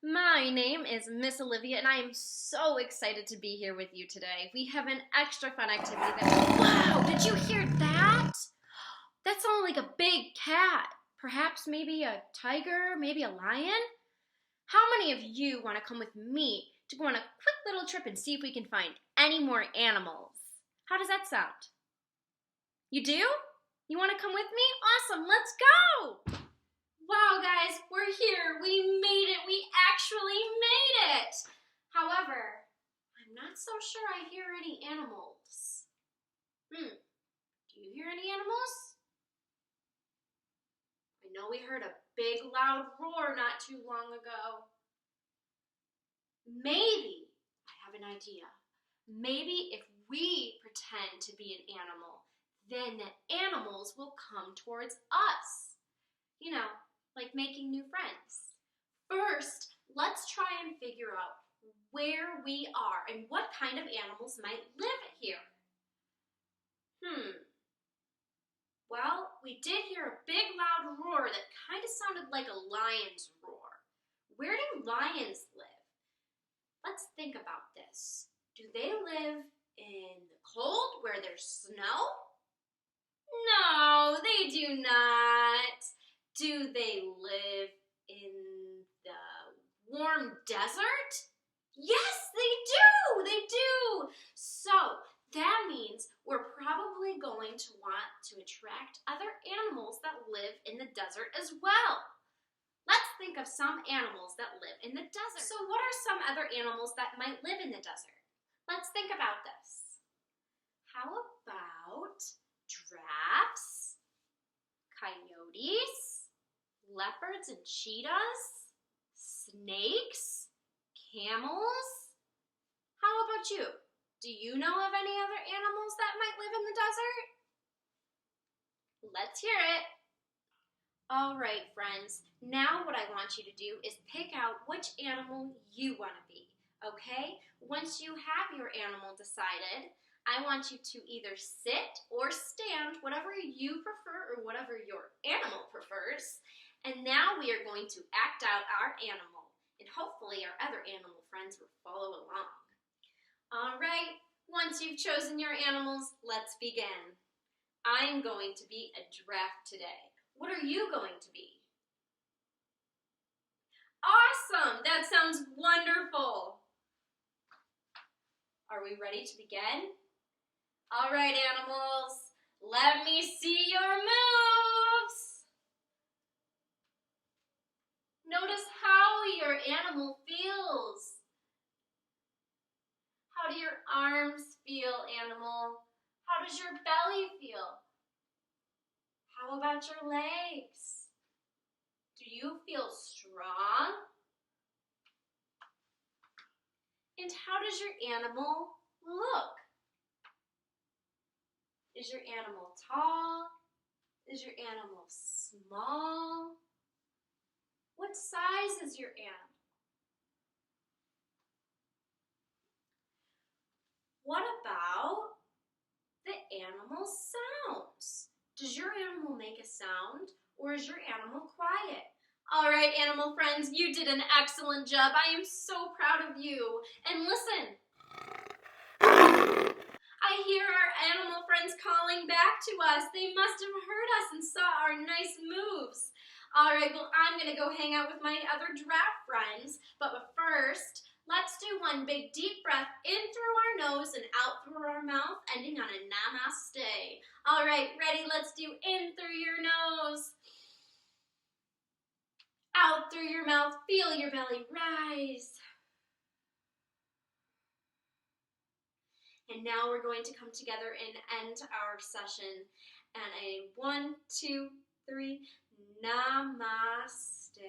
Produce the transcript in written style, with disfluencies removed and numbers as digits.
My name is Miss Olivia, and I am so excited to be here with you today. We have an extra fun activity Wow, did you hear that? That sounded like a big cat. Perhaps maybe a tiger, maybe a lion? How many of you want to come with me to go on a quick little trip and see if we can find any more animals? How does that sound? You do? You want to come with me? Awesome, let's go! Wow, guys, we're here. We made it. We actually made it. However, I'm not so sure I hear any animals. Do you hear any animals? I know we heard a big loud roar not too long ago. Maybe, I have an idea. Maybe if we pretend to be an animal, then the animals will come towards us. You know, like making new friends. First, let's try and figure out where we are and what kind of animals might live here. Well, we did hear a big loud roar that kind of sounded like a lion's roar. Where do lions live? Let's think about this. Do they live in the cold where there's snow? No, they do not. Do they live in the warm desert? Yes, they do! They do! So, that means we're probably going to want to attract other animals that live in the desert as well. Let's think of some animals that live in the desert. So, what are some other animals that might live in the desert? Let's think about this. How about giraffes, coyotes, leopards and cheetahs, snakes, camels? How about you? Do you know of any other animals that might live in the desert? Let's hear it. All right, friends. Now what I want you to do is pick out which animal you want to be, okay? Once you have your animal decided, I want you to either sit or stand, whatever you prefer or whatever your animal prefers. And now we are going to act out our animal, and hopefully our other animal friends will follow along. All right, once you've chosen your animals, let's begin. I'm going to be a giraffe today. What are you going to be? Awesome! That sounds wonderful. Are we ready to begin? All right, animals, let me see your moves. Notice how your animal feels. How do your arms feel, animal? How does your belly feel? How about your legs? Do you feel strong? And how does your animal look? Is your animal tall? Is your animal small? What size is your animal? What about the animal sounds? Does your animal make a sound, or is your animal quiet? All right, animal friends, you did an excellent job. I am so proud of you. And listen, I hear our animal friends calling back to us. They must have heard us and saw our nice moves. All right, well, I'm going to go hang out with my other giraffe friends. But first, let's do one big deep breath in through our nose and out through our mouth, ending on a namaste. All right, ready? Let's do in through your nose. Out through your mouth, feel your belly rise. And now we're going to come together and end our session. And a 1, 2, 3, namaste.